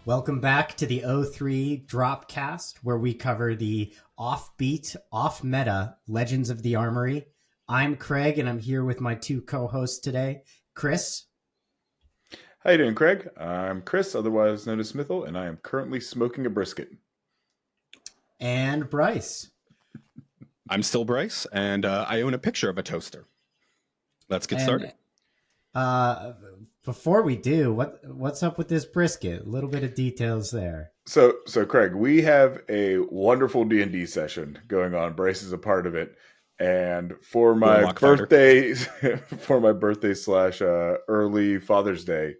Welcome back to the O3 Dropcast, where we cover the offbeat, off-meta Legends of the Armory. I'm Craig, and I'm here with my two co-hosts today, Chris. How you doing, Craig? I'm Chris, otherwise known as Smithel, and I am currently smoking a brisket. And Brice. I'm still Brice, and I own a picture of a toaster. Let's get started. Before we do, what's up with this brisket? A little bit of details there. So Craig, we have a wonderful D&D session going on. Brice is a part of it, and for my birthday, slash early Father's Day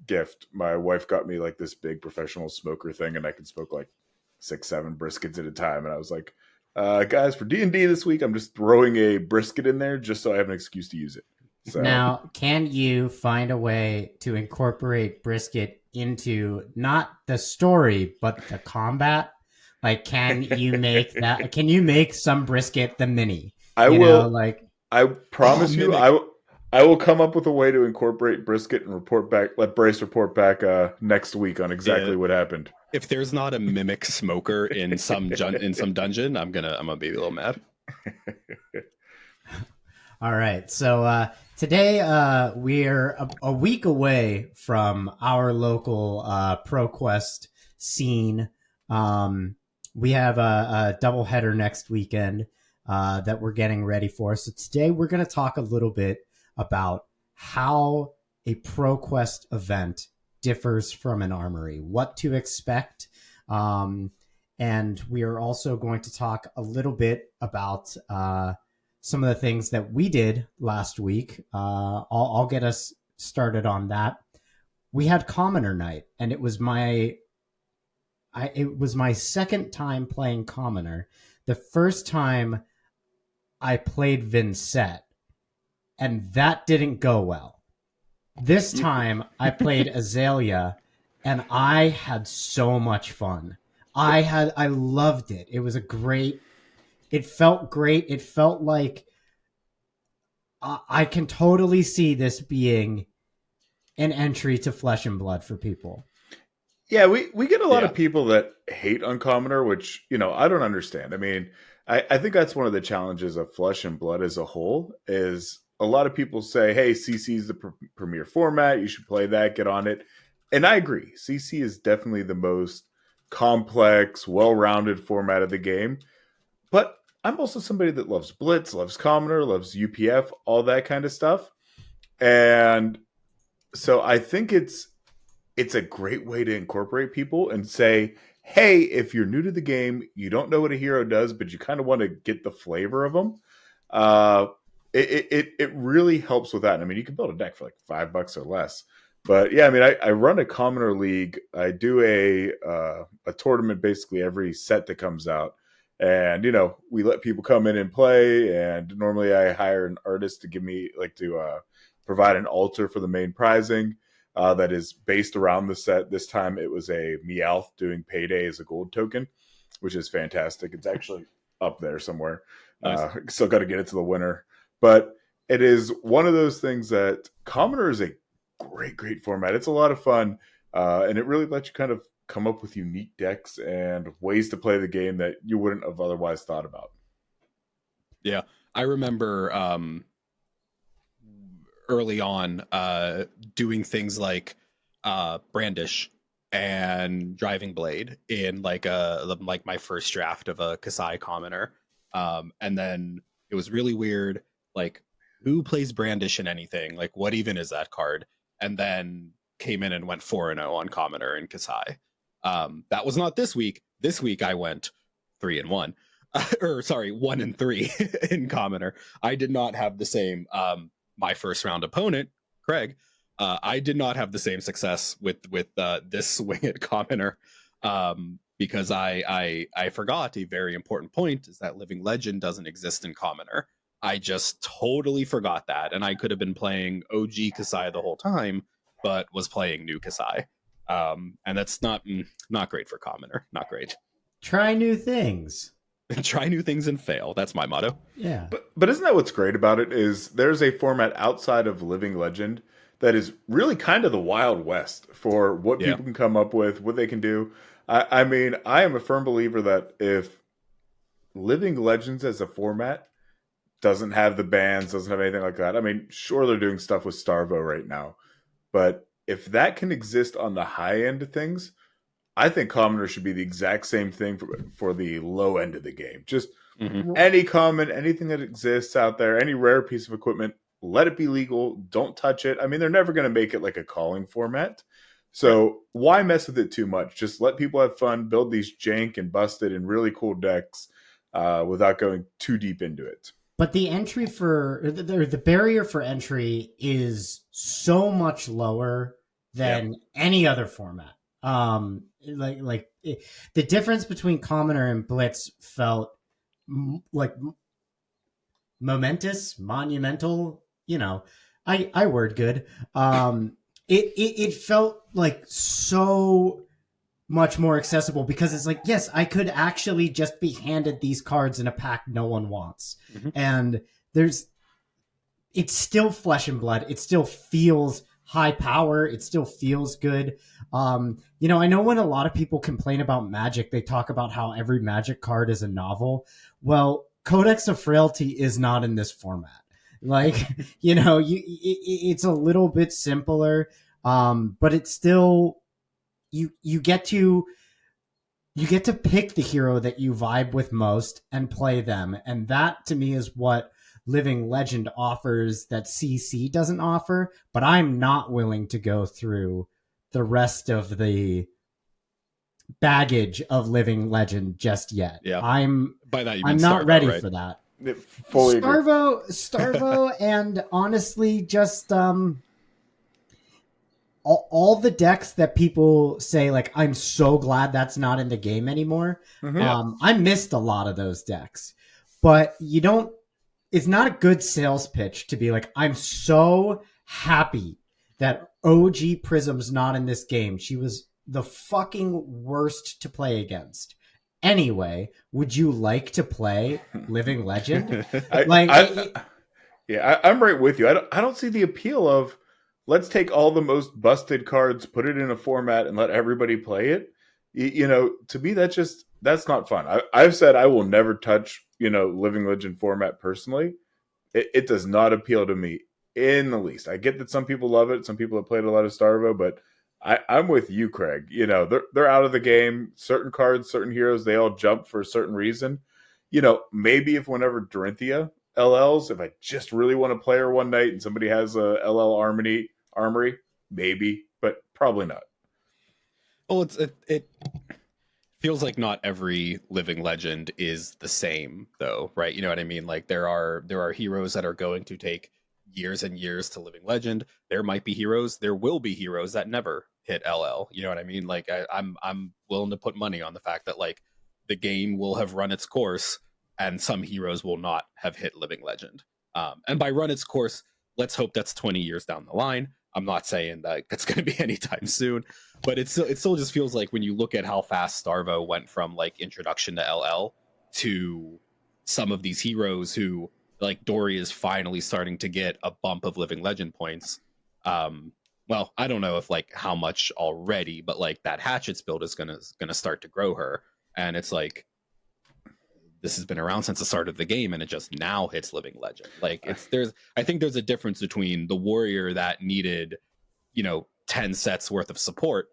gift, my wife got me like this big professional smoker thing, and I can smoke like 6-7 briskets at a time. And I was like, guys, for D&D this week, I'm just throwing a brisket in there just so I have an excuse to use it. So. Now, can you find a way to incorporate brisket into not the story, but the combat? Like, can you make that? Can you make some brisket the mini? I promise you, I will come up with a way to incorporate brisket and report back. Let Brice report back next week on exactly what happened. If there's not a mimic smoker in some dungeon, I'm gonna be a little mad. All right, so today we're a week away from our local ProQuest scene. We have a doubleheader next weekend that we're getting ready for. So today we're going to talk a little bit about how a ProQuest event differs from an armory, what to expect. And we are also going to talk a little bit about some of the things that we did last week. I'll get us started on that. We had Commoner Night, and it was my second time playing Commoner. The first time I played Vincent, and that didn't go well. This time I played Azalea, and I had so much fun. I loved it. It was it felt great. It felt like I can totally see this being an entry to Flesh and Blood for people. Yeah, we get a lot of people that hate on Commoner, which, I don't understand. I mean, I think that's one of the challenges of Flesh and Blood as a whole, is a lot of people say, hey, CC is the premier format. You should play that, get on it. And I agree. CC is definitely the most complex, well-rounded format of the game. But I'm also somebody that loves Blitz, loves Commoner, loves UPF, all that kind of stuff. And so I think it's a great way to incorporate people and say, hey, if you're new to the game, you don't know what a hero does, but you kind of want to get the flavor of them. It really helps with that. I mean, you can build a deck for like $5 or less. But yeah, I mean, I run a Commoner league. I do a tournament basically every set that comes out. And, we let people come in and play. And normally I hire an artist to give me provide an altar for the main prizing that is based around the set. This time it was a Meowth doing Payday as a gold token, which is fantastic. It's actually up there somewhere. Nice. Still got to get it to the winner. But it is one of those things that Commoner is a great format. It's a lot of fun. And it really lets you kind of come up with unique decks and ways to play the game that you wouldn't have otherwise thought about. Yeah, I remember early on doing things like Brandish and Driving Blade in like my first draft of a Kasai Commoner. And then it was really weird, like, who plays Brandish in anything? Like, what even is that card? And then came in and went 4-0 on Commoner and Kasai. That was not this week. This week I went 3-1. 1-3 in Commoner. I did not have the same my first round opponent, Craig. I did not have the same success with this swing at Commoner because I forgot a very important point, is that Living Legend doesn't exist in Commoner. I just totally forgot that, and I could have been playing OG Kasai the whole time, but was playing new Kasai. And that's not great for Commoner. Not great. Try new things. Try new things and fail. That's my motto. Yeah. But isn't that what's great about it? Is there's a format outside of Living Legend that is really kind of the Wild West for what Yeah. people can come up with, what they can do. I mean, I am a firm believer that if Living Legends as a format doesn't have the bans, doesn't have anything like that. I mean, sure, they're doing stuff with Starvo right now, but if that can exist on the high end of things, I think Commoner should be the exact same thing for the low end of the game. Just any common, anything that exists out there, any rare piece of equipment, let it be legal. Don't touch it. I mean, they're never going to make it like a calling format. So why mess with it too much? Just let people have fun, build these jank and busted and really cool decks without going too deep into it. But the entry for the barrier for entry is so much lower than any other format. The difference between Commoner and Blitz felt like monumental. You know, I word good. It felt like so much more accessible because it's like, yes, I could actually just be handed these cards in a pack no one wants. And it's still flesh and blood. It still feels high power. It still feels good. You know, I know when a lot of people complain about Magic, they talk about how every Magic card is a novel. Well, Codex of Frailty is not in this format. Like, you know, it's a little bit simpler, but it's still, you get to pick the hero that you vibe with most and play them. And that to me is what Living Legend offers that CC doesn't offer, but I'm not willing to go through the rest of the baggage of Living Legend just yet. Yeah. I'm I'm not ready for that. Fully agree. Starvo and honestly just all the decks that people say, like, I'm so glad that's not in the game anymore. I missed a lot of those decks, but it's not a good sales pitch to be like, I'm so happy that OG Prism's not in this game. She was the fucking worst to play against. Anyway, would you like to play Living Legend? I'm right with you. I don't see the appeal of let's take all the most busted cards, put it in a format, and let everybody play it. You know, to me, that's not fun. I've said I will never touch, you know, Living Legend format personally. It does not appeal to me in the least. I get that some people love it. Some people have played a lot of Starvo, but I'm with you, Craig. You know, they're out of the game. Certain cards, certain heroes, they all jump for a certain reason. You know, maybe if whenever Dorinthia LLs, if I just really want to play her one night and somebody has a LL armory, maybe, but probably not. Well, it feels like not every Living Legend is the same, though, right? You know what I mean? Like there are heroes that are going to take years and years to Living Legend. There will be heroes that never hit LL. You know what I mean? Like I'm willing to put money on the fact that like the game will have run its course and some heroes will not have hit Living Legend. And by run its course, let's hope that's 20 years down the line. I'm not saying that that's going to be anytime soon, but it still just feels like when you look at how fast Starvo went from like introduction to LL to some of these heroes who, like Dory, is finally starting to get a bump of Living Legend points. Well, I don't know if like how much already, but like that Hatchets build is gonna start to grow her, and it's like this has been around since the start of the game, and it just now hits Living Legend. Like I think there's a difference between the warrior that needed, you know, 10 sets worth of support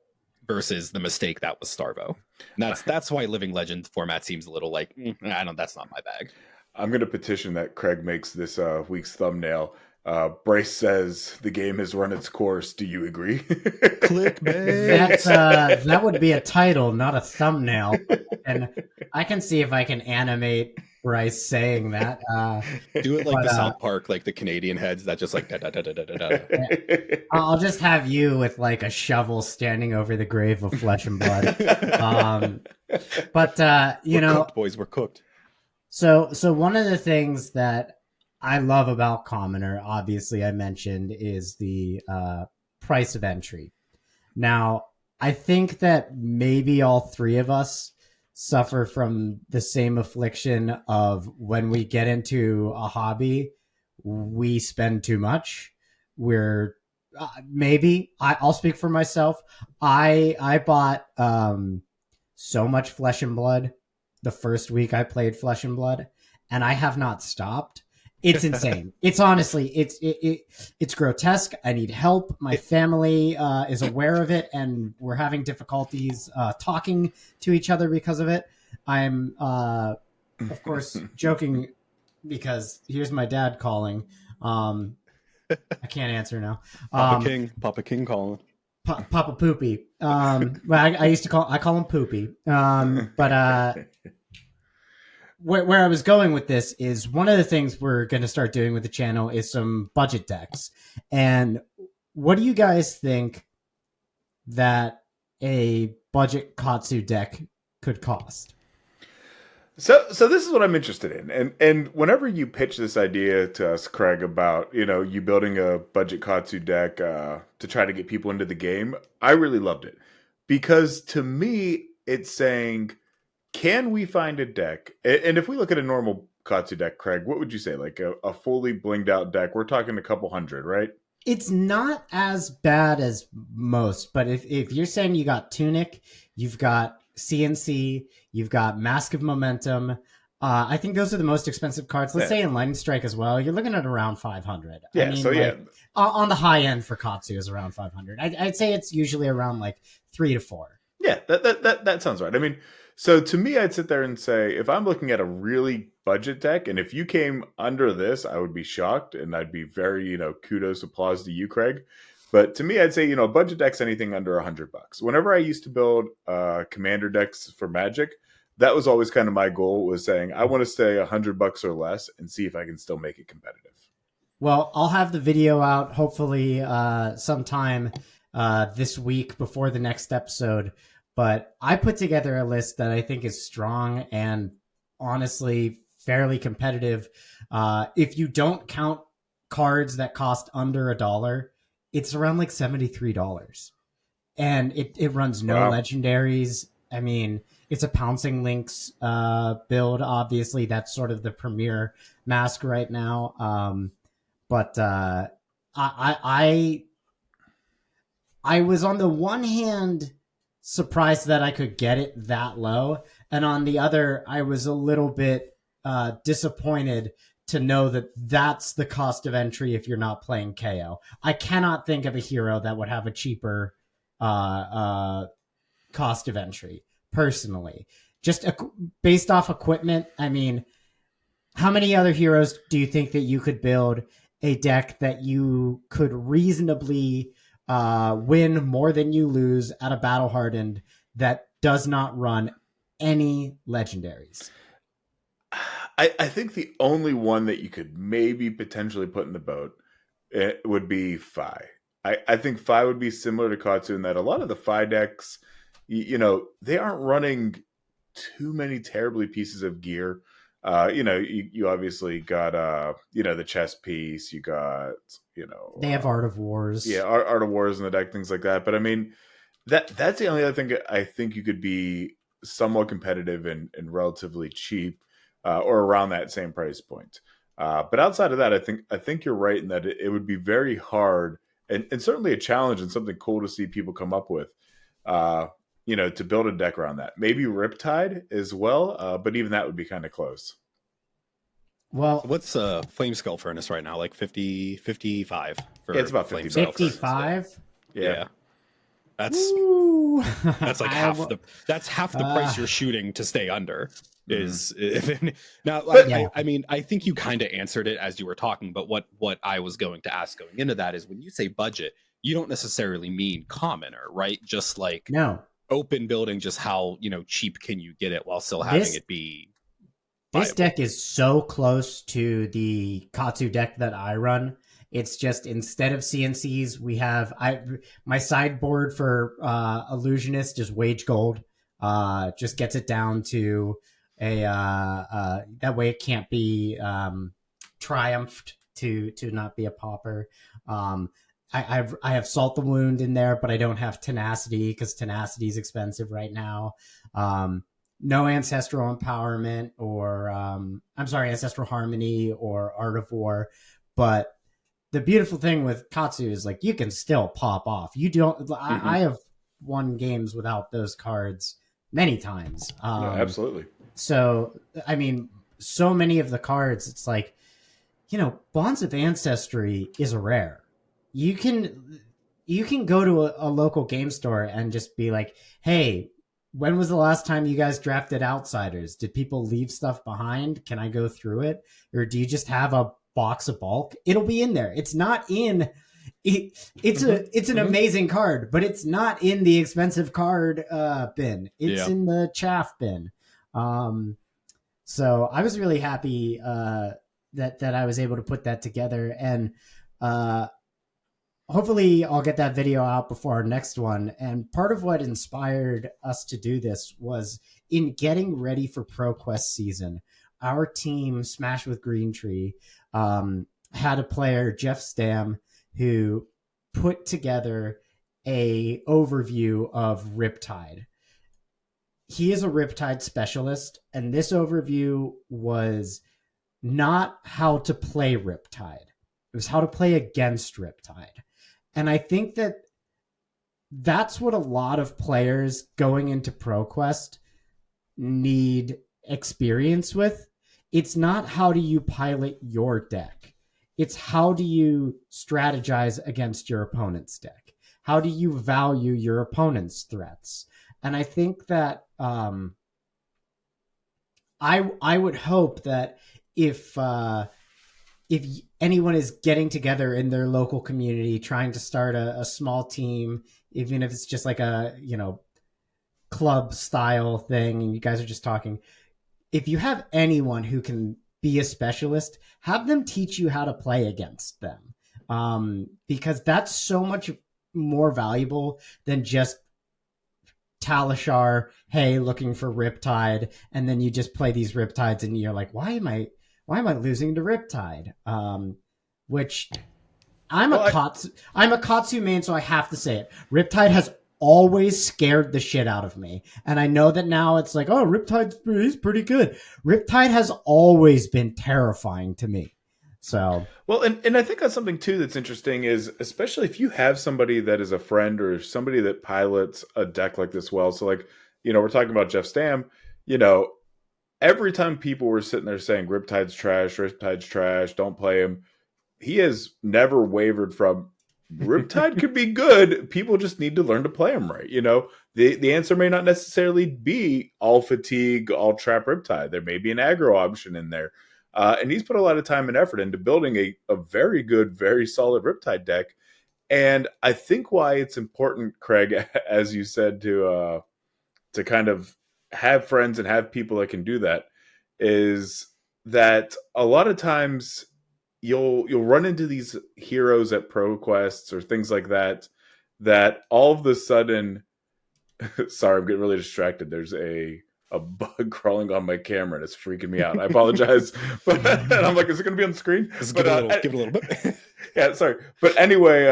versus the mistake that was Starvo. And that's why Living Legend format seems a little like that's not my bag. I'm going to petition that Craig makes this week's thumbnail. Brice says the game has run its course. Do you agree? Clickbait. That would be a title, not a thumbnail. And I can see if I can animate Brice saying that. Do it like the South Park, like the Canadian heads that just like da da da da da da. I'll just have you with like a shovel standing over the grave of flesh and blood. You know, cooked, boys, we're cooked. So one of the things that I love about Commoner, obviously I mentioned, is the price of entry. Now, I think that maybe all three of us suffer from the same affliction of when we get into a hobby, we spend too much. We're maybe I'll speak for myself. I bought so much Flesh and Blood the first week I played Flesh and Blood, and I have not stopped. It's insane. It's honestly, it's grotesque. I need help. My family is aware of it, and we're having difficulties talking to each other because of it. I'm, of course, joking because here's my dad calling. I can't answer now. Papa King calling. Papa Poopy. Well, I call him Poopy. But where I was going with this is one of the things we're going to start doing with the channel is some budget decks. And what do you guys think that a budget Katsu deck could cost? So this is what I'm interested in, and whenever you pitch this idea to us, Craig, about you building a budget Katsu deck to try to get people into the game, I really loved it because to me it's saying, can we find a deck? And if we look at a normal Katsu deck, Craig, what would you say? Like a fully blinged out deck, we're talking a couple hundred, right? It's not as bad as most, but if you're saying you got Tunic, you've got CNC, you've got Mask of Momentum. I think those are the most expensive cards. Let's say in Lightning Strike as well. You're looking at around 500. Yeah, I mean, so yeah. On the high end for Katsu is around 500. I'd say it's usually around like 3 to 4. Yeah, that sounds right. I mean, so to me, I'd sit there and say, if I'm looking at a really budget deck, and if you came under this, I would be shocked, and I'd be very, kudos, applause to you, Craig. But to me, I'd say, budget decks anything under $100. Whenever I used to build commander decks for Magic, that was always kind of my goal, was saying I want to stay $100 or less and see if I can still make it competitive. Well, I'll have the video out hopefully sometime this week before the next episode. But I put together a list that I think is strong and honestly fairly competitive. If you don't count cards that cost under $1, it's around like $73. And it runs no legendaries. I mean, it's a Pouncing Lynx build, obviously. That's sort of the premier mask right now. But I was on the one hand surprised that I could get it that low, and on the other, I was a little bit disappointed to know that that's the cost of entry if you're not playing KO. I cannot think of a hero that would have a cheaper cost of entry, personally. Just based off equipment, I mean, how many other heroes do you think that you could build a deck that you could reasonably win more than you lose at a Battle Hardened that does not run any legendaries? I think the only one that you could maybe potentially put in the boat would be Fi. I think Fi would be similar to Katsu in that a lot of the Fi decks, they aren't running too many terribly pieces of gear. You obviously got the chess piece. You got they have Art of Wars. Yeah, Art of Wars in the deck, things like that. But I mean, that's the only other thing I think you could be somewhat competitive and relatively cheap, or around that same price point. But outside of that, I think you're right in that it would be very hard and certainly a challenge and something cool to see people come up with. To build a deck around that. Maybe Riptide as well, but even that would be kind of close. Well, what's Flame Skull Furnace right now? Like 50, 55? It's about 50. 55? Yeah. That's like half the price you're shooting to stay under. I mean, I think you kind of answered it as you were talking, but what I was going to ask going into that is, when you say budget, you don't necessarily mean commoner, right? Just like open building, just how cheap can you get it while still having it be viable. This deck is so close to the Katsu deck that I run. It's just, instead of CNCs, we have my sideboard for Illusionist is Wage Gold. Just gets it down to a that way it can't be triumphed to not be a pauper. I have Salt the Wound in there, but I don't have Tenacity because Tenacity is expensive right now. no ancestral empowerment or I'm sorry, ancestral harmony or art of war. But the beautiful thing with Katsu is like you can still pop off. You don't. I have won games without those cards many times. Yeah, absolutely. So I mean, so many of the cards, it's like, Bonds of Ancestry is rare. You can go to a local game store and just be like, hey, when was the last time you guys drafted Outsiders? Did people leave stuff behind? Can I go through it? Or do you just have a box of bulk? It'll be in there. It's not in it's an amazing card, but it's not in the expensive card bin. It's in the chaff bin. So I was really happy that I was able to put that together, and hopefully I'll get that video out before our next one. And part of what inspired us to do this was in getting ready for ProQuest season. Our team, Smash with Green Tree, had a player, Jeff Stam, who put together a overview of Riptide. He is a Riptide specialist, and this overview was not how to play Riptide. It was how to play against Riptide. And I think that that's what a lot of players going into ProQuest need experience with. It's not how do you pilot your deck. It's how do you strategize against your opponent's deck? How do you value your opponent's threats? And I think that I would hope that if anyone is getting together in their local community, trying to start a small team, even if it's just like a, club style thing, and you guys are just talking, if you have anyone who can be a specialist, have them teach you how to play against them. Because that's so much more valuable than just Talishar, hey, looking for Riptide, and then you just play these Riptides and you're like, why am I losing to Riptide? Which I'm a Katsu main, so I have to say it. Riptide has always scared the shit out of me. And I know that now it's like, oh, he's pretty good. Riptide has always been terrifying to me. So well, and I think that's something too that's interesting is, especially if you have somebody that is a friend or somebody that pilots a deck like this well. So like, we're talking about Jeff Stam, every time people were sitting there saying Riptide's trash, don't play him, he has never wavered from Riptide could be good. People just need to learn to play him right. The answer may not necessarily be all fatigue, all trap Riptide. There may be an aggro option in there. And he's put a lot of time and effort into building a very good, very solid Riptide deck. And I think why it's important, Craig, as you said, to kind of have friends and have people that can do that, is that a lot of times you'll run into these heroes at ProQuests or things like that all of a sudden, sorry, I'm getting really distracted. There's a bug crawling on my camera and it's freaking me out. I apologize. But and I'm like, is it going to be on the screen? Give it a little bit. Yeah, sorry. But anyway,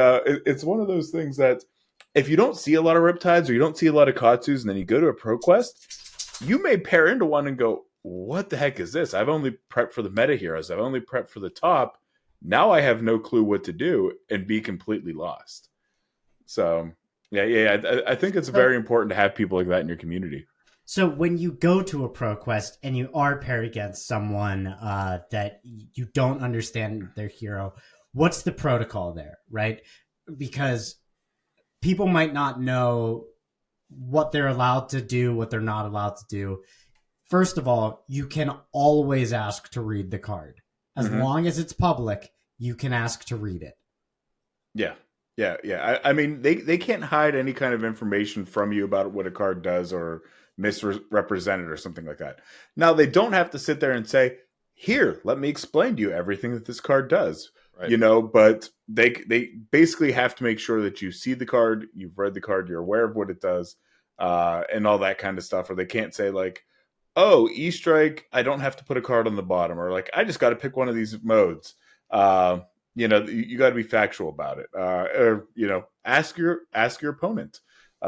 it's one of those things that if you don't see a lot of Riptides or you don't see a lot of Katsus and then you go to a ProQuest, you may pair into one and go, what the heck is this? I've only prepped for the meta heroes. I've only prepped for the top. Now I have no clue what to do and be completely lost. So, yeah. I think it's very important to have people like that in your community. So when you go to a ProQuest and you are paired against someone that you don't understand their hero, what's the protocol there, right? Because people might not know what they're allowed to do, what they're not allowed to do. First of all, you can always ask to read the card. As long as it's public, you can ask to read it. Yeah. I mean, they can't hide any kind of information from you about what a card does or misrepresent it or something like that. Now, they don't have to sit there and say, here, let me explain to you everything that this card does. Right. But they basically have to make sure that you see the card, you've read the card, you're aware of what it does, and all that kind of stuff. Or they can't say like, oh, E-Strike, I don't have to put a card on the bottom, or like, I just got to pick one of these modes. You got to be factual about it. Or ask your opponent.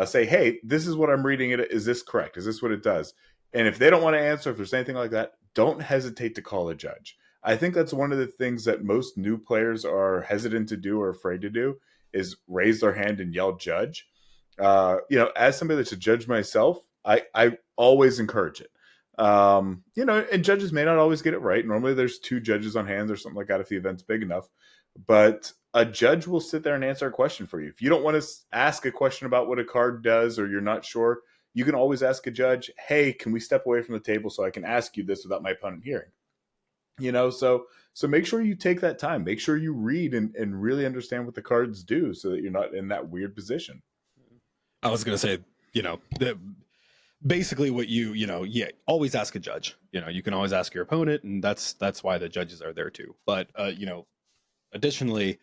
Say, hey, this is what I'm reading. Is this correct? Is this what it does? And if they don't want to answer, if there's anything like that, don't hesitate to call a judge. I think that's one of the things that most new players are hesitant to do or afraid to do is raise their hand and yell judge. As somebody that's a judge myself, I always encourage it. And judges may not always get it right. Normally there's 2 judges on hands or something like that if the event's big enough. But a judge will sit there and answer a question for you. If you don't want to ask a question about what a card does or you're not sure, you can always ask a judge, hey, can we step away from the table so I can ask you this without my opponent hearing? So make sure you take that time. Make sure you read and really understand what the cards do so that you're not in that weird position. I was going to say, basically what always ask a judge. You can always ask your opponent, and that's why the judges are there too. But, additionally,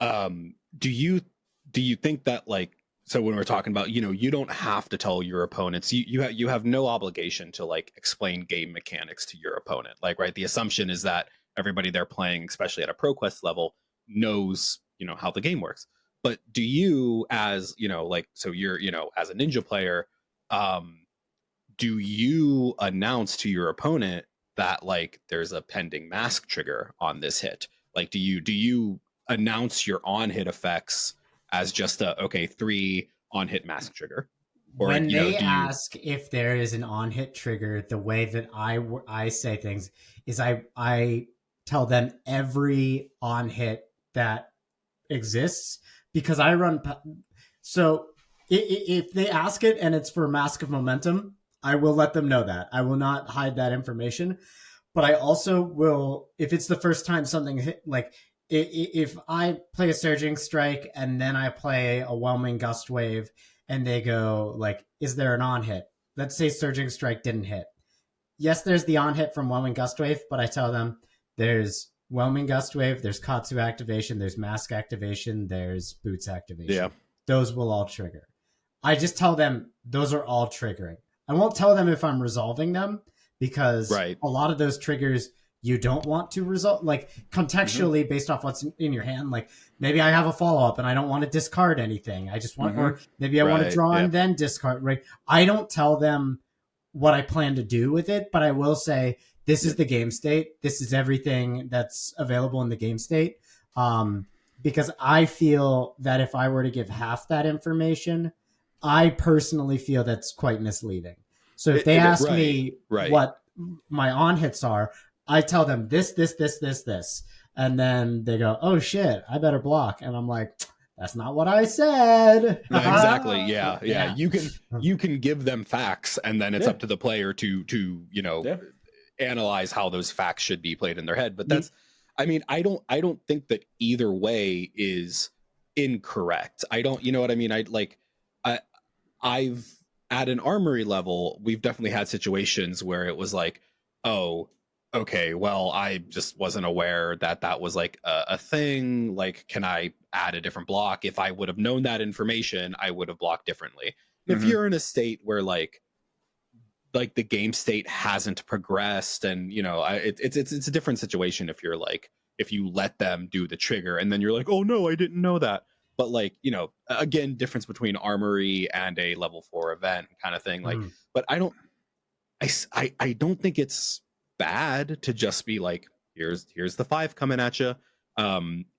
do you think that, like, so when we're talking about, you don't have to tell your opponents, you have no obligation to, like, explain game mechanics to your opponent. Like, right. The assumption is that everybody they're playing, especially at a ProQuest level, knows, how the game works. But do you, as, so you're, as a ninja player, do you announce to your opponent that, like, there's a pending mask trigger on this hit? Like, do you announce your on hit effects as just 3 on hit mask trigger? Or, when they ask if there is an on hit trigger, the way that I say things is I tell them every on hit that exists, because I run. So if they ask it and it's for Mask of Momentum, I will let them know that. I will not hide that information. But I also will, if it's the first time something hit, like if I play a Surging Strike and then I play a Whelming Gust Wave and they go, like, is there an on hit? Let's say Surging Strike didn't hit. Yes, there's the on hit from Whelming Gust Wave, but I tell them there's Whelming Gust Wave, there's Katsu activation, there's Mask activation, there's Boots activation. Yeah. Those will all trigger. I just tell them those are all triggering. I won't tell them if I'm resolving them, because a lot of those triggers you don't want to resolve, like, contextually based off what's in your hand. Like, maybe I have a follow-up and I don't want to discard anything. I just want, or maybe I want to draw and then discard, right? I don't tell them what I plan to do with it, but I will say, this is the game state. This is everything that's available in the game state. Because I feel that if I were to give half that information, I personally feel that's quite misleading. So if they ask me what my on hits are, I tell them this. And then they go, oh shit, I better block. And I'm like, that's not what I said. No, exactly. Yeah. You can give them facts, and then it's up to the player to analyze how those facts should be played in their head. But that's, I mean, I don't think that either way is incorrect. I don't, you know what I mean? I've at an armory level, we've definitely had situations where it was like, oh, okay, well, I just wasn't aware that was like a thing. Like, can I add a different block? If I would have known that information, I would have blocked differently. If you're in a state where like the game state hasn't progressed, and it's a different situation if you're like, if you let them do the trigger and then you're like, oh no, I didn't know that. But like, again, difference between armory and a level 4 event kind of thing. Like, but I don't think it's bad to just be like, here's the 5 coming at you.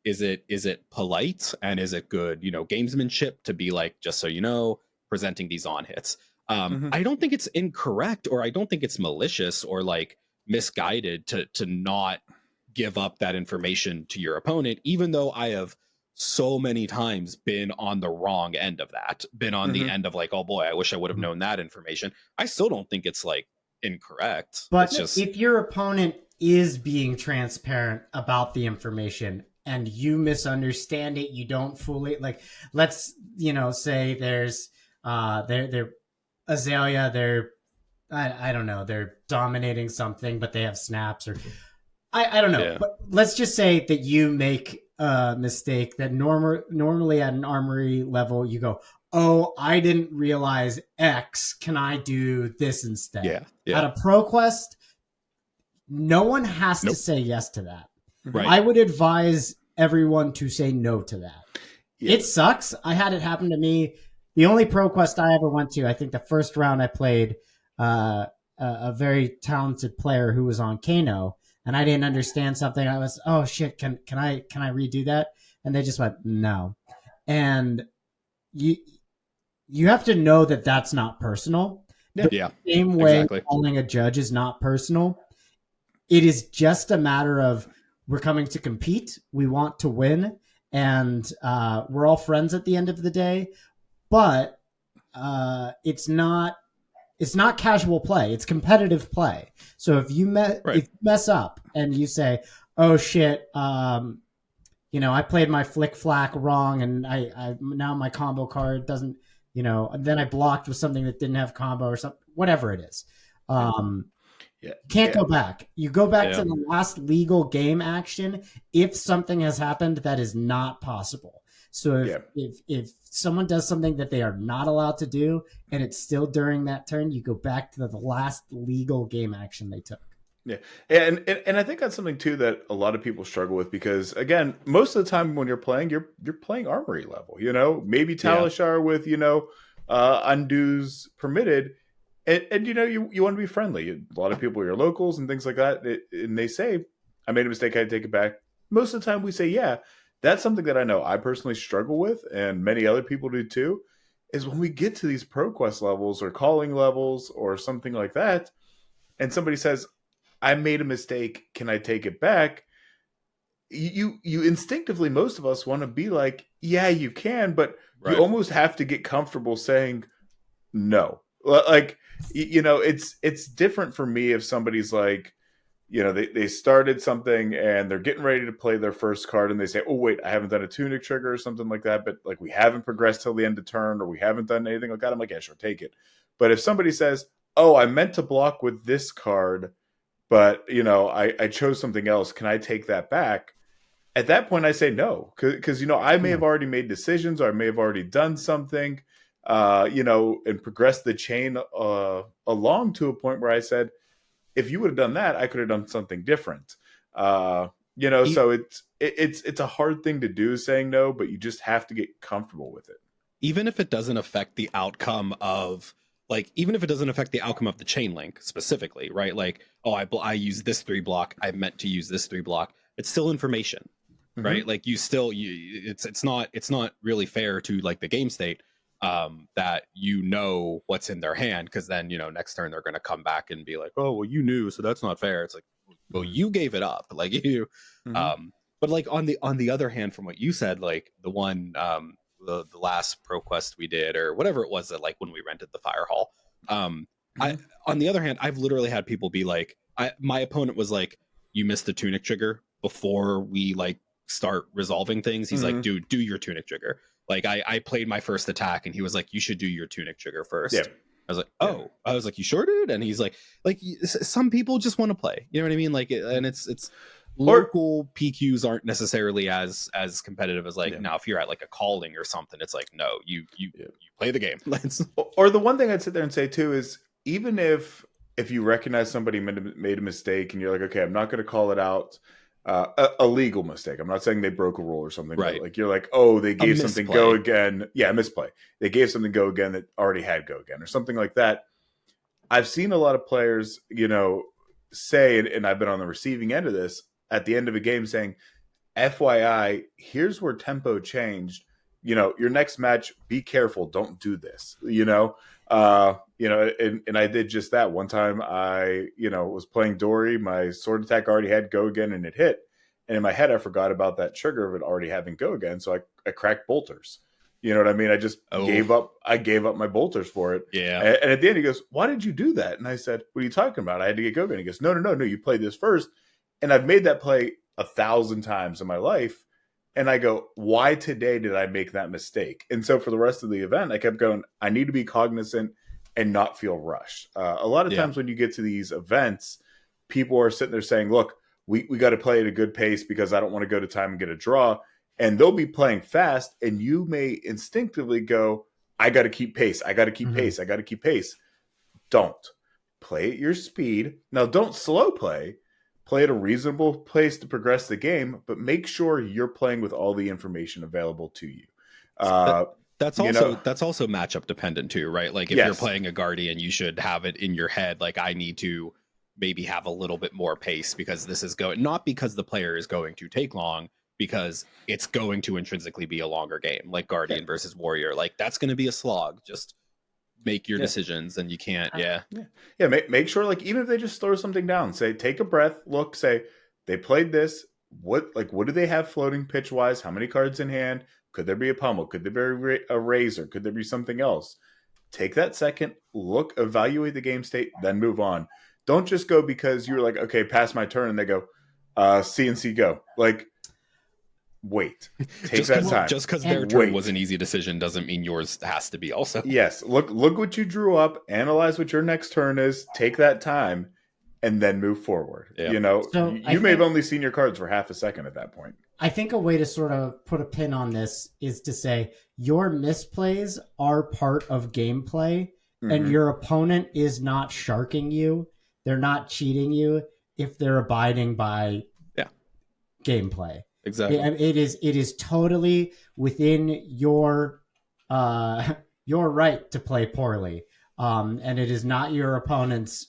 Is it polite, and is it good, gamesmanship to be like, just so you know, presenting these on hits? I don't think it's incorrect, or I don't think it's malicious or like misguided to not give up that information to your opponent, even though I have so many times been on the wrong end of that, been on the end of like, oh boy, I wish I would have known that information. I still don't think it's like incorrect. But it's just, if your opponent is being transparent about the information and you misunderstand it, you don't fully, like, let's say there's they're Azalea, they're I don't know, they're dominating something, but they have snaps, or I don't know. But let's just say that you make a mistake that normally at an armory level you go, oh, I didn't realize X. Can I do this instead? Yeah. At a ProQuest, no one has to say yes to that. Right. I would advise everyone to say no to that. Yeah. It sucks. I had it happen to me. The only ProQuest I ever went to, I think the first round I played, a very talented player who was on Kano, and I didn't understand something. I was, oh shit, can I redo that? And they just went, no. And you have to know that that's not personal. Yeah, The same way calling a judge is not personal. It is just a matter of, we're coming to compete. We want to win, and we're all friends at the end of the day. But it's not casual play. It's competitive play. So if you mess up and you say, "Oh shit," I played my flick flack wrong, and I now my combo card doesn't, and then I blocked with something that didn't have combo or something, whatever it is. Can't go back. You go back to the last legal game action if something has happened that is not possible. So if someone does something that they are not allowed to do and it's still during that turn, you go back to the last legal game action they took. Yeah, and I think that's something too that a lot of people struggle with, because again, most of the time when you're playing armory level, maybe Talishar with undos permitted, and you want to be friendly. A lot of people are your locals and things like that, and they say, "I made a mistake, I take it back." Most of the time, we say, "Yeah." That's something that I know I personally struggle with, and many other people do too. Is when we get to these ProQuest levels or calling levels or something like that, and somebody says, I made a mistake, can I take it back? You instinctively, most of us want to be like, yeah, you can, but you almost have to get comfortable saying no. Like, it's different for me if somebody's like, they started something and they're getting ready to play their first card and they say, oh, wait, I haven't done a tunic trigger or something like that, but like we haven't progressed till the end of turn, or we haven't done anything like that. I'm like, yeah, sure, take it. But if somebody says, oh, I meant to block with this card, but, I chose something else, can I take that back? At that point, I say no, because, I may have already made decisions, or I may have already done something, and progressed the chain along to a point where I said, if you would have done that, I could have done something different. So it's a hard thing to do, saying no, but you just have to get comfortable with it. Even if it doesn't affect the outcome of, even if it doesn't affect the outcome of the chain link specifically, right? Like, oh, I use this 3 block, I meant to use this 3 block. It's still information, right? Like it's not really fair to like the game state that what's in their hand, because then next turn they're going to come back and be like, oh well, you knew, so that's not fair. It's like, well, you gave it up, like you but like on the other hand, from what you said, like the one the last ProQuest we did, or whatever it was, that like when we rented the fire hall, I on the other hand, I've literally had people be like, my opponent was like, you missed the tunic trigger before we like start resolving things. He's like, dude, do your tunic trigger. Like I played my first attack and he was like, you should do your tunic trigger first. Yeah. I was like, oh, I was like, you sure, dude? And he's like some people just want to play, you know what I mean? Like, and it's local PQs aren't necessarily as competitive as like, now if you're at like a calling or something, it's like, no, you play the game. Or the one thing I'd sit there and say too is, even if you recognize somebody made a mistake and you're like, okay, I'm not going to call it out, a legal mistake. I'm not saying they broke a rule or something, right? Like you're like, oh, they gave something go again. Yeah, misplay. They gave something go again that already had go again or something like that. I've seen a lot of players, say, and I've been on the receiving end of this, at the end of a game saying, FYI, here's where tempo changed. Your next match, be careful. Don't do this, and I did just that one time. I, was playing Dory. My sword attack already had go again and it hit. And in my head, I forgot about that trigger of it already having go again. So I cracked bolters. You know what I mean? I just gave up my bolters for it. Yeah. And at the end, he goes, why did you do that? And I said, what are you talking about? I had to get go again. He goes, no, you played this first. And I've made that play 1,000 times in my life. And I go, why today did I make that mistake? And so for the rest of the event, I kept going, I need to be cognizant and not feel rushed. A lot of times when you get to these events, people are sitting there saying, look, we got to play at a good pace because I don't want to go to time and get a draw. And they'll be playing fast. And you may instinctively go, I got to keep pace. I got to keep pace. I got to keep pace. Don't. Play at your speed. Now, don't slow play. Play at a reasonable pace to progress the game, but make sure you're playing with all the information available to you. That's also matchup dependent too, right? Like if you're Yes. playing a Guardian, you should have it in your head like I need to maybe have a little bit more pace because this is going, not because the player is going to take long, because it's going to intrinsically be a longer game, like Guardian versus Warrior. Like that's going to be a slog. Just make your decisions, and you can't. Make sure, like, even if they just throw something down, say, take a breath, look, say they played this. What do they have floating pitch wise? How many cards in hand? Could there be a pummel? Could there be a razor? Could there be something else? Take that second, look, evaluate the game state, then move on. Don't just go because you were like, okay, pass my turn, and they go, CNC go. Like, wait, take that time. Just because their turn was an easy decision doesn't mean yours has to be also. Yes, look what you drew up, analyze what your next turn is, take that time, and then move forward. You know, so you may have only seen your cards for half a second at that point. I think a way to sort of put a pin on this is to say your misplays are part of gameplay, and your opponent is not sharking you. They're not cheating you if they're abiding by gameplay. Exactly. It is totally within your right to play poorly. And it is not your opponent's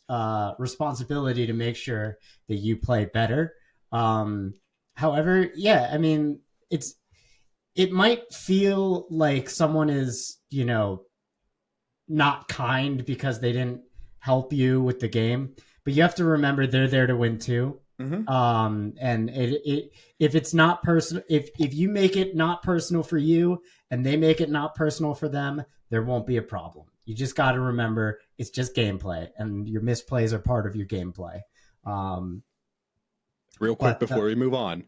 responsibility to make sure that you play better. However, I mean, it might feel like someone is, not kind because they didn't help you with the game, but you have to remember they're there to win too. And if it's not personal, if you make it not personal for you and they make it not personal for them, there won't be a problem. You just got to remember it's just gameplay, and your misplays are part of your gameplay. Real quick before we move on,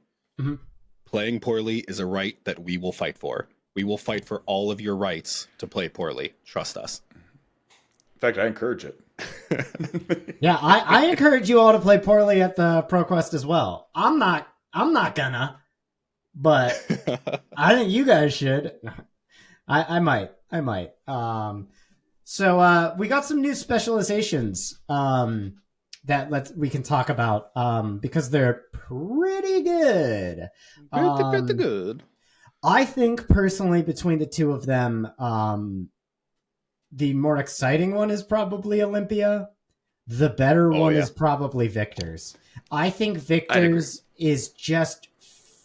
playing poorly is a right that we will fight for. We will fight for all of your rights to play poorly. Trust us. In fact, I encourage it. Yeah, I encourage you all to play poorly at the ProQuest as well. I'm not gonna, but I think you guys should. I might. So we got some new specializations that we can talk about because they're pretty good. Pretty good. I think personally between the two of them, the more exciting one is probably Olympia. The better one is probably Victor's. I think Victor's is just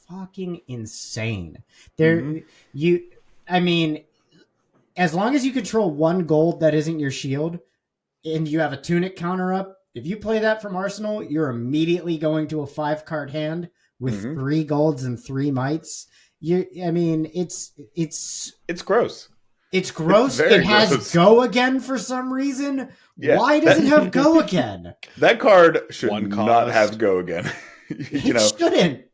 fucking insane. I mean, as long as you control one gold that isn't your shield and you have a tunic counter up, if you play that from Arsenal, you're immediately going to a 5-card hand with 3 golds and 3 mites. It's gross. It's gross. It has gross. Go again for some reason. Yeah, why does it have go again? That card should not have go again. It shouldn't.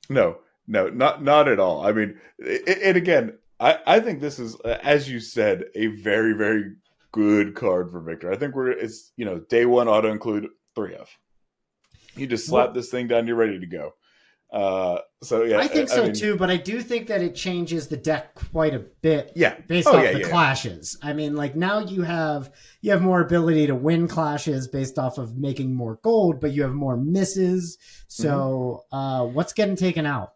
No, not at all. I mean, and again, I think this is, as you said, a very, very good card for Victor. I think it's day one auto include 3F. You just slap this thing down, you're ready to go. So yeah, I think so too, but I do think that it changes the deck quite a bit. Based off the clashes. I mean, like now you have more ability to win clashes based off of making more gold, but you have more misses. So what's getting taken out?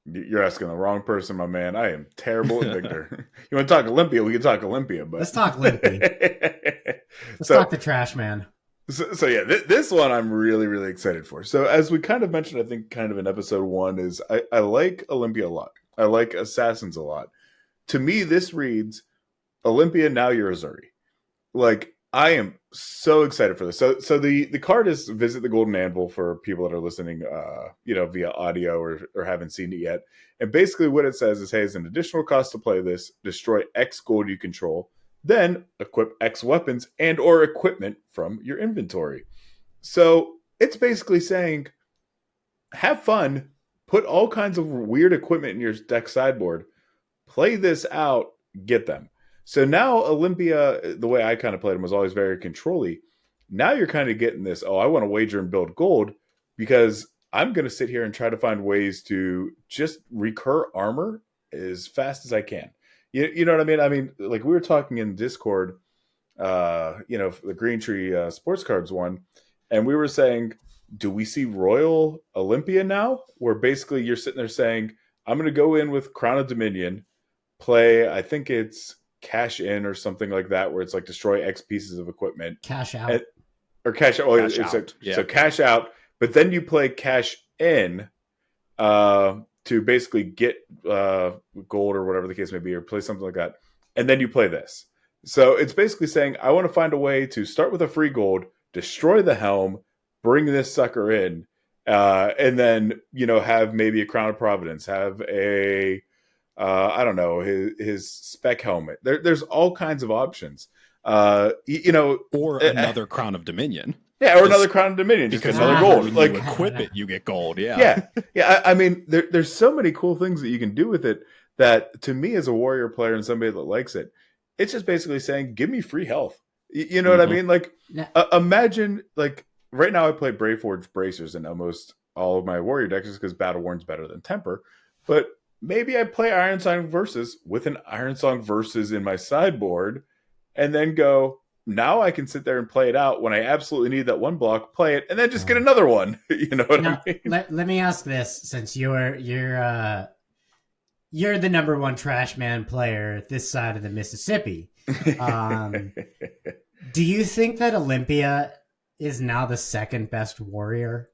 You're asking the wrong person, my man. I am terrible at Victor. You want to talk Olympia? We can talk Olympia, but let's talk Olympia. Let's talk the trash man. So yeah, this one I'm really, really excited for. So as we kind of mentioned, I think kind of in episode 1 is I like Olympia a lot. I like Assassins a lot. To me, this reads Olympia, now you're Azuri. Like, I am so excited for this. So the card is Visit the Golden Anvil for people that are listening, via audio or haven't seen it yet. And basically what it says is, hey, as an additional cost to play this, destroy X gold you control, then equip X weapons and or equipment from your inventory. So it's basically saying, have fun, put all kinds of weird equipment in your deck sideboard, play this out, get them. So now Olympia, the way I kind of played them was always very control-y. Now you're kind of getting this, I want to wager and build gold because I'm going to sit here and try to find ways to just recur armor as fast as I can. You know what I mean? I mean, like we were talking in Discord, the Green Tree Sports Cards one, and we were saying, do we see Royal Olympia now? Where basically you're sitting there saying, I'm going to go in with Crown of Dominion, play, I think it's cash in or something like that, where it's like destroy X pieces of equipment. Cash out. Or cash out. Cash out. So cash out, but then you play cash in to basically get gold or whatever the case may be, or play something like that. And then you play this. So it's basically saying, I want to find a way to start with a free gold, destroy the helm, bring this sucker in, and then, have maybe a Crown of Providence, have a, I don't know, his spec helmet. There's all kinds of options. Or another Crown of Dominion. Yeah, or another Crown of Dominion, just another gold. When you equip it, you get gold. Yeah. I mean, there's so many cool things that you can do with it that, to me, as a warrior player and somebody that likes it, it's just basically saying, give me free health. You know what I mean? Like, imagine, like, right now I play Braveforge Bracers in almost all of my warrior decks because Battle Worn's better than Temper. But maybe I play Ironsong Versus with an Ironsong Versus in my sideboard, and then go, now I can sit there and play it out when I absolutely need that one block, play it, and then just get another one. You know what I mean? Let me ask this, since you're the number one trash man player this side of the Mississippi. Do you think that Olympia is now the second best warrior?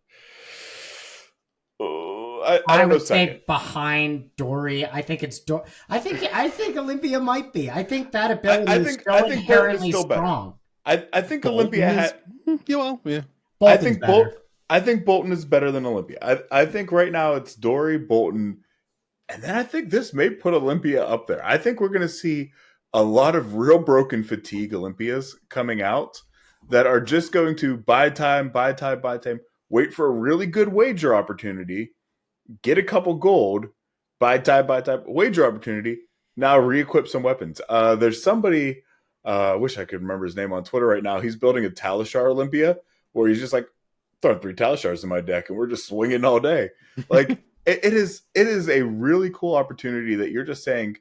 I would say behind Dory. I think it's I think Olympia might be. I think that ability is so inherently strong. I think Olympia had. Yeah. I think Bolton is better than Olympia. I think right now it's Dory, Bolton, and then I think this may put Olympia up there. I think we're going to see a lot of real broken fatigue Olympias coming out that are just going to buy time, wait for a really good wager opportunity, get a couple gold, buy time, wager opportunity, now re-equip some weapons. There's somebody, I wish I could remember his name on Twitter right now. He's building a Talishar Olympia where he's just like, throwing 3 Talishars in my deck and we're just swinging all day. Like, it is a really cool opportunity that you're just saying,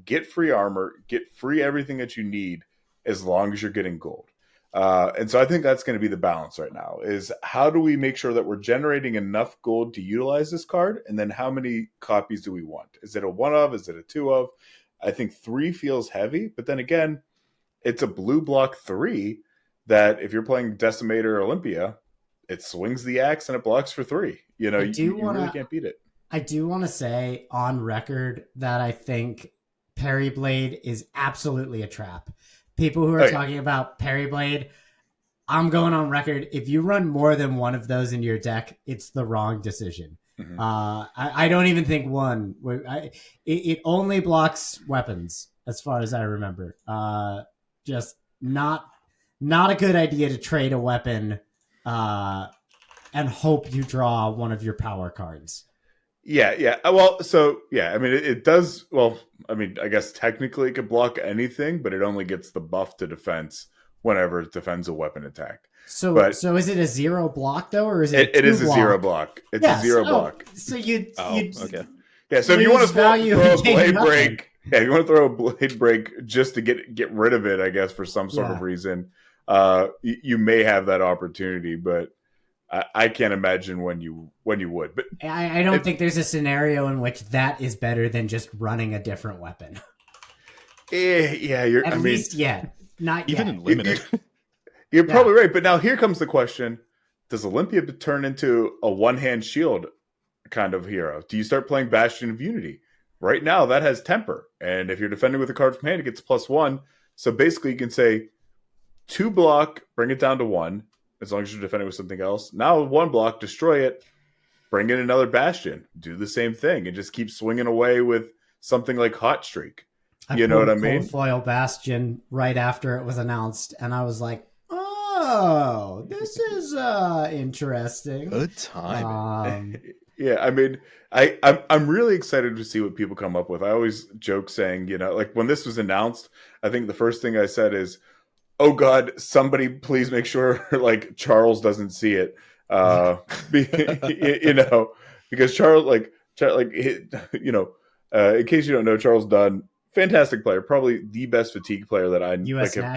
get free armor, get free everything that you need as long as you're getting gold. And so I think that's going to be the balance right now, is how do we make sure that we're generating enough gold to utilize this card? And then how many copies do we want? Is it a 1 of? Is it a 2 of? I think 3 feels heavy, but then again, it's a blue block 3 that if you're playing Decimator Olympia, it swings the axe and it blocks for 3. You really can't beat it. I do want to say on record that I think Parry Blade is absolutely a trap. People who are talking about Parry Blade, I'm going on record. If you run more than one of those in your deck, it's the wrong decision. Mm-hmm. I don't even think one. It only blocks weapons, as far as I remember. Just not a good idea to trade a weapon and hope you draw one of your power cards. Yeah. Well, so, yeah, I mean, it does. Well, I mean, I guess technically it could block anything, but it only gets the buff to defense whenever it defends a weapon attack. So is it a 0 block, though, or is it it is a 0 block. It's a 0 block. So you okay. Yeah, so if you want to throw a blade break, if you want to throw a blade break just to get rid of it, I guess, for some sort of reason, you may have that opportunity, but I can't imagine when you would. But I don't think there's a scenario in which that is better than just running a different weapon. Yeah, not even yet. in limited. You're probably right, but now here comes the question: does Olympia turn into a one-hand shield kind of hero? Do you start playing Bastion of Unity? Right now, that has temper, and if you're defending with a card from hand, it gets +1. So basically, you can say 2 block, bring it down to 1. As long as you're defending with something else. Now 1 block, destroy it, bring in another Bastion, do the same thing, and just keep swinging away with something like Hot Streak. You know what I mean? Foil Bastion right after it was announced, and I was like, "Oh, this is interesting." Good time. Yeah, I mean, I'm really excited to see what people come up with. I always joke saying, like when this was announced, I think the first thing I said is, oh God, somebody please make sure like Charles doesn't see it. Because Charles, in case you don't know, Charles Dunn, fantastic player, probably the best fatigue player that I have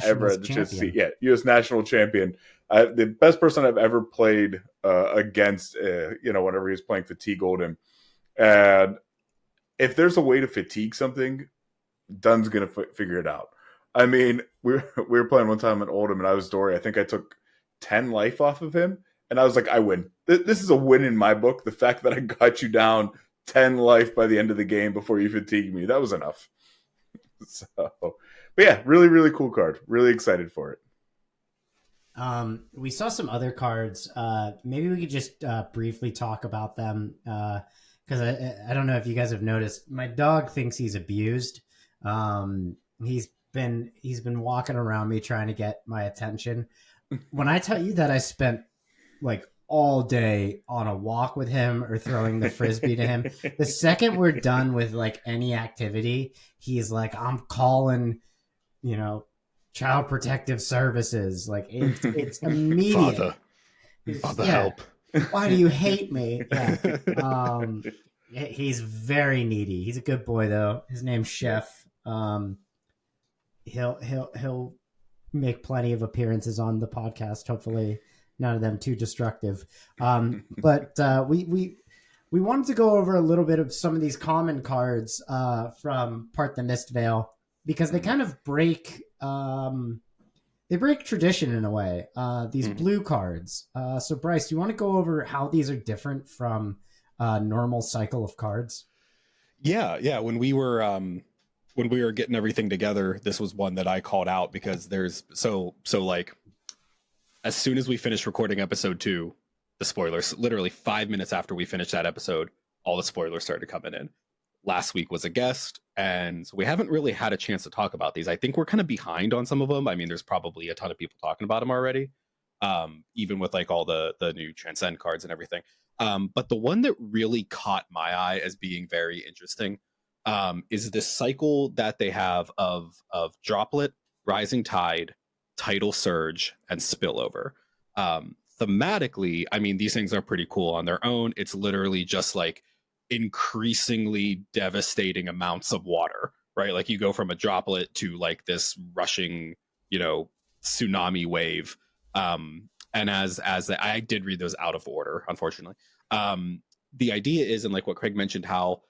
ever had the chance to see. Yeah, U.S. national champion. The best person I've ever played against, whenever he was playing Fatigue Oldham. And if there's a way to fatigue something Dunn's gonna figure it out. I mean, we were playing one time in Oldham, and I was Dory. I think I took 10 life off of him, and I was like, I win. This is a win in my book. The fact that I got you down 10 life by the end of the game before you fatigued me, that was enough. So, but yeah, really, really cool card. Really excited for it. We saw some other cards. Maybe we could just briefly talk about them because I don't know if you guys have noticed. My dog thinks he's abused. He's been walking around me trying to get my attention. When I tell you that I spent like all day on a walk with him or throwing the frisbee to him, the second we're done with like any activity, he's like, I'm calling, Child Protective Services. Like it's immediate. Father, help. Why do you hate me? Yeah. He's very needy. He's a good boy though. His name's Chef. He'll make plenty of appearances on the podcast. Hopefully none of them too destructive. But we wanted to go over a little bit of some of these common cards from Part the Mistveil, because they kind of break tradition in a way. These blue cards. So Brice, do you want to go over how these are different from normal cycle of cards? Yeah. When we were getting everything together, this was one that I called out because there's so like as soon as we finished recording episode 2, the spoilers, literally 5 minutes after we finished that episode, all the spoilers started coming in. Last week was a guest, and so we haven't really had a chance to talk about these. I think we're kind of behind on some of them. I mean, there's probably a ton of people talking about them already, even with like all the new Transcend cards and everything. But the one that really caught my eye as being very interesting is this cycle that they have of Droplet, Rising Tide, Tidal Surge, and Spillover. Thematically, I mean, these things are pretty cool on their own. It's literally just like increasingly devastating amounts of water, right? Like you go from a droplet to like this rushing, tsunami wave. And as I did read those out of order, unfortunately. The idea is, and like what Craig mentioned, how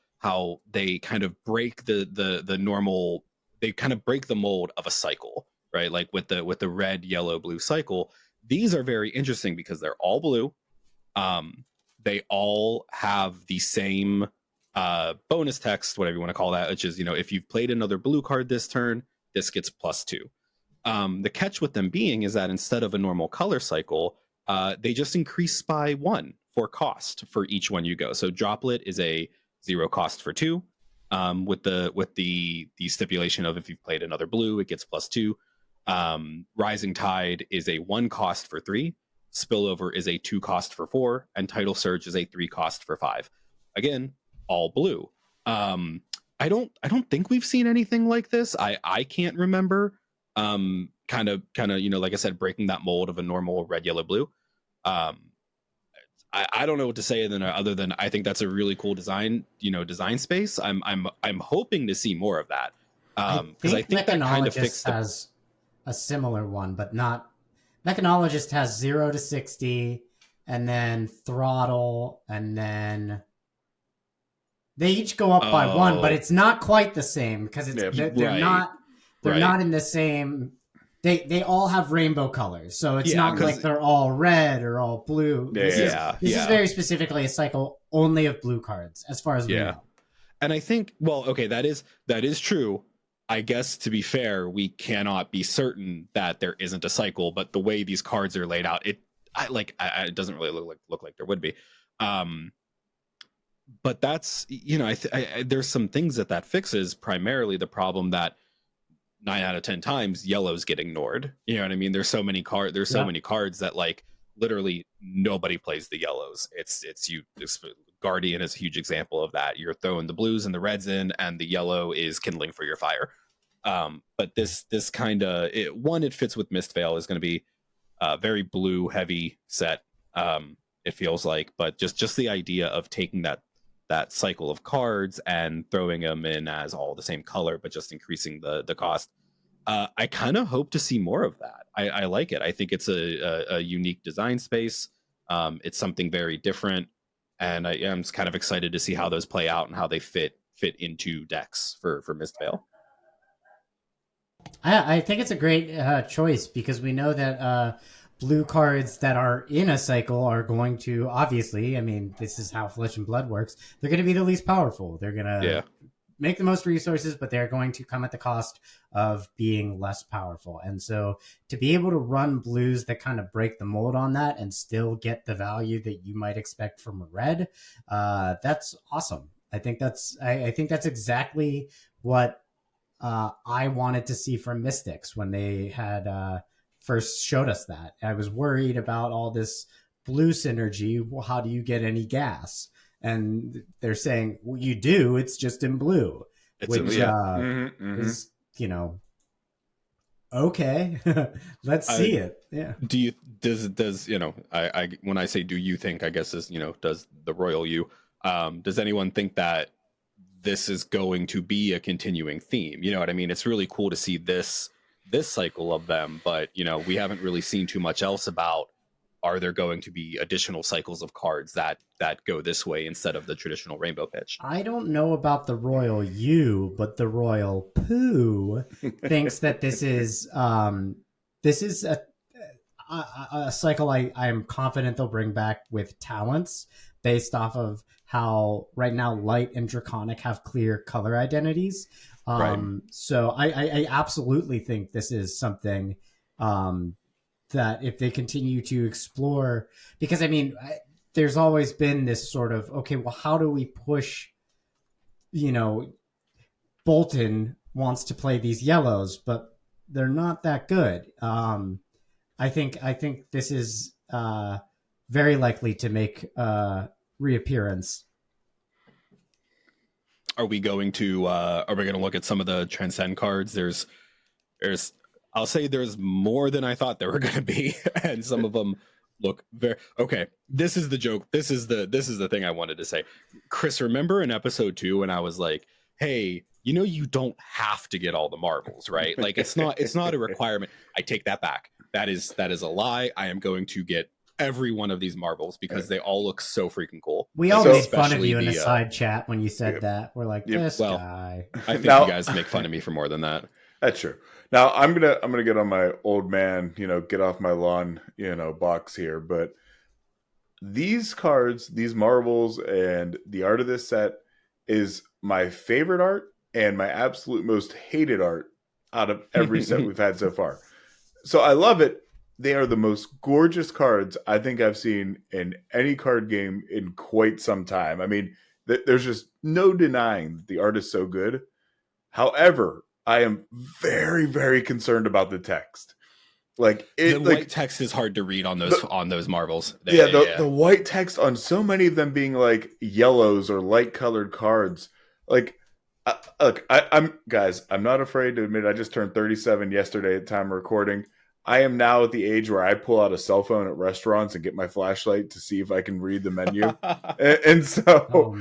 they kind of break the normal, they kind of break the mold of a cycle, right? Like with the red, yellow, blue cycle. These are very interesting because they're all blue. They all have the same bonus text, whatever you want to call that, which is, if you've played another blue card this turn, this gets +2. The catch with them being is that instead of a normal color cycle, they just increase by 1 for cost for each one you go. So Droplet is a 0 cost for 2, with the stipulation of if you've played another blue, it gets +2. Rising Tide is a 1 cost for 3. Spillover is a 2 cost for 4, and Tidal Surge is a 3 cost for 5. Again, all blue. I don't think we've seen anything like this. I can't remember. Kind of, like I said, breaking that mold of a normal red, yellow, blue. I don't know what to say other than I think that's a really cool design space. I'm hoping to see more of that. Because I think that kind of fixed has a similar one, but not. Mechanologist has 0 to 60, and then Throttle, and then they each go up by 1, but it's not quite the same because they're not in the same. They all have rainbow colors, so it's not like they're all red or all blue. This is very specifically a cycle only of blue cards, as far as we know. And I think, that is true. I guess, to be fair, we cannot be certain that there isn't a cycle, but the way these cards are laid out, it doesn't really look like there would be. But that's, there's some things that fixes, primarily the problem that 9 out of 10 times yellows get ignored. You know what I mean? There's so many cards that like literally nobody plays the yellows. It's you. Guardian is a huge example of that. You're throwing the blues and the reds in, and the yellow is kindling for your fire. But this kind of it fits with Mistveil, is going to be a very blue heavy set. It feels like, but just the idea of taking that cycle of cards and throwing them in as all the same color, but just increasing the cost. I kind of hope to see more of that. I like it. I think it's a unique design space. It's something very different. And I'm just kind of excited to see how those play out and how they fit into decks for Mistveil. I think it's a great choice because we know that blue cards that are in a cycle are going to, obviously, I mean, this is how Flesh and Blood works. They're going to be the least powerful. They're going to make the most resources, but they're going to come at the cost of being less powerful. And so to be able to run blues that kind of break the mold on that and still get the value that you might expect from a red, that's awesome. I think that's exactly what I wanted to see from Mystics when they had first showed us that. I was worried about all this blue synergy. Well, how do you get any gas? And they're saying, well, you do. It's just in blue, which is, okay. Let's see it. Yeah. Does I when I say do you think, I guess is does the royal you does anyone think that this is going to be a continuing theme? You know what I mean? It's really cool to see this cycle of them, but we haven't really seen too much else about, are there going to be additional cycles of cards that go this way instead of the traditional rainbow pitch? I don't know about the royal you, but the royal poo thinks that this is a cycle I am confident they'll bring back with talents based off of how right now Light and Draconic have clear color identities. So I absolutely think this is something that if they continue to explore, because I mean, there's always been this sort of, okay, well, how do we push, Bolton wants to play these yellows, but they're not that good. I think this is very likely to make reappearance. Are we going to look at some of the Transcend cards? There's I'll say there's more than I thought there were going to be, and some of them look very okay. This is the joke. This is the thing I wanted to say. Chris, remember in episode 2 when I was like, "Hey, you don't have to get all the marbles, right? Like it's not a requirement." I take that back. That is a lie. I am going to get every one of these marbles because they all look so freaking cool. We all made fun of you in the side chat when you said that. We're like, this guy. I think you guys make fun of me for more than that. That's true. Now I'm gonna get on my old man, get off my lawn, box here. But these cards, these marbles, and the art of this set is my favorite art and my absolute most hated art out of every set we've had so far. So I love it. They are the most gorgeous cards I think I've seen in any card game in quite some time. I mean, there's just no denying that the art is so good. However, I am very, very concerned about the text. The white text is hard to read on those marbles. The white text on so many of them being like yellows or light colored cards. I'm not afraid to admit I just turned 37 yesterday at the time of recording. I am now at the age where I pull out a cell phone at restaurants and get my flashlight to see if I can read the menu. and so,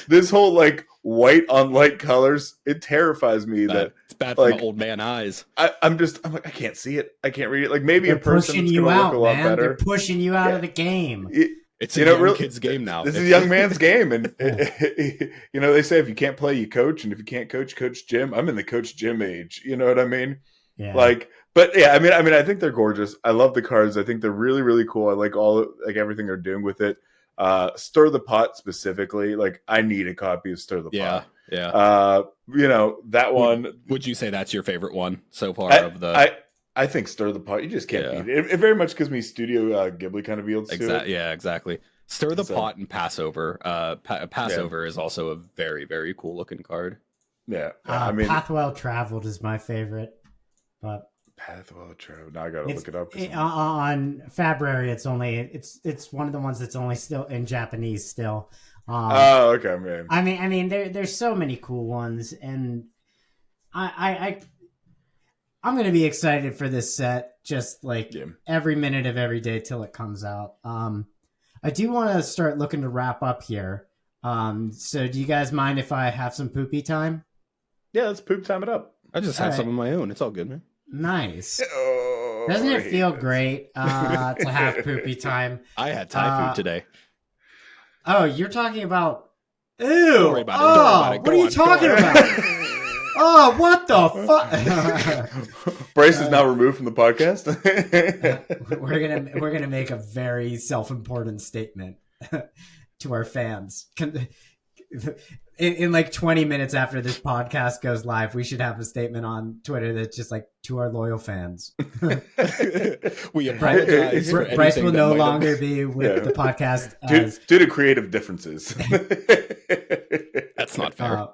this whole white on light colors, it terrifies me that it's bad for my old man eyes. I'm like, I can't see it. I can't read it. Maybe they're in person pushing it's you going to out, look a lot man. better. They're pushing you out of the game. It's a young kid's game now. This is a young man's game. And, they say if you can't play, you coach. And if you can't coach, Coach Jim. I'm in the Coach Jim age. You know what I mean? Yeah. But yeah, I mean, I think they're gorgeous. I love the cards. I think they're really, really cool. I like everything they're doing with it. Stir the Pot specifically. I need a copy of Stir the Pot. Yeah. That one. Would you say that's your favorite one so far I think Stir the Pot. You just can't beat it. It very much gives me Studio Ghibli kind of feels to it. Yeah, exactly. Stir the Pot and Passover. Passover is also a very, very cool looking card. Yeah. Path Well Traveled is my favorite, but. Path Well Traveled. Now I gotta look it up. On Fabrary, it's one of the ones that's only still in Japanese still. Okay, man. I mean, there's so many cool ones, and I'm gonna be excited for this set, just every minute of every day till it comes out. I do want to start looking to wrap up here. So do you guys mind if I have some poopy time? Yeah, let's poop time it up. I just have some of my own. It's all good, man. Nice. Doesn't it feel great to have poopy time? I had Thai food today. Oh, you're talking about... Ew! Don't worry about it. What are you talking about? Oh, what the fuck? Brice is now removed from the podcast. We're gonna make a very self-important statement to our fans. In like 20 minutes after this podcast goes live, we should have a statement on Twitter that's just like, to our loyal fans. We apologize. Brice will no longer be with the podcast due to creative differences. That's not fair.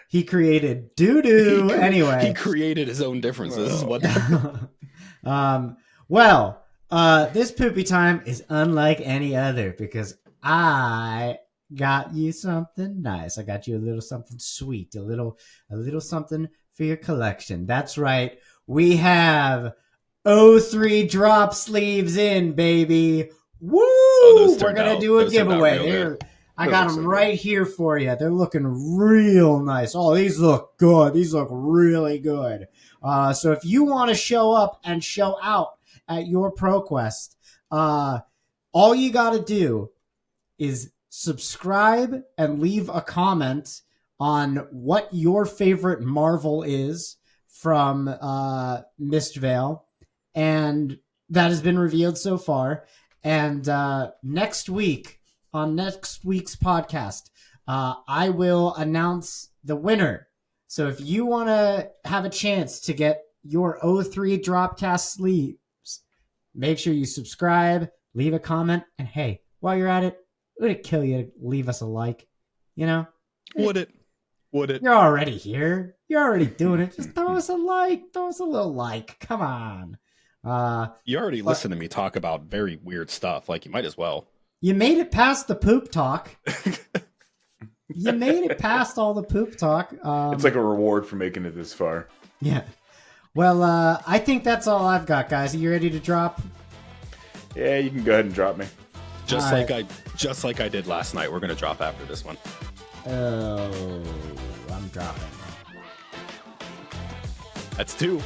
He created doo-doo anyway. He created his own differences. What? This poopy time is unlike any other because I got you something nice. I got you a little something sweet, a little something for your collection. That's right. We have O3 drop sleeves in, baby. Woo! We're going to do a giveaway. I got them right here for you. They're looking real nice. Oh, these look good. These look really good. So if you want to show up and show out at your ProQuest, all you got to do is subscribe and leave a comment on what your favorite Marvel is from Mistvale, and that has been revealed so far. And next week, on next week's podcast, I will announce the winner. So if you want to have a chance to get your O3 Dropcast sleeves, make sure you subscribe, leave a comment, and hey, while you're at it, would it kill you to leave us a like? You know? Would it? You're already here. You're already doing it. Just throw us a like. Throw us a little like. Come on. You already listened to me talk about very weird stuff. Like, you might as well. You made it past the poop talk. You made it past all the poop talk. It's like a reward for making it this far. Yeah. Well, I think that's all I've got, guys. Are you ready to drop? Yeah, you can go ahead and drop me. Just like I did last night. We're gonna drop after this one. Oh, I'm dropping. That's 2.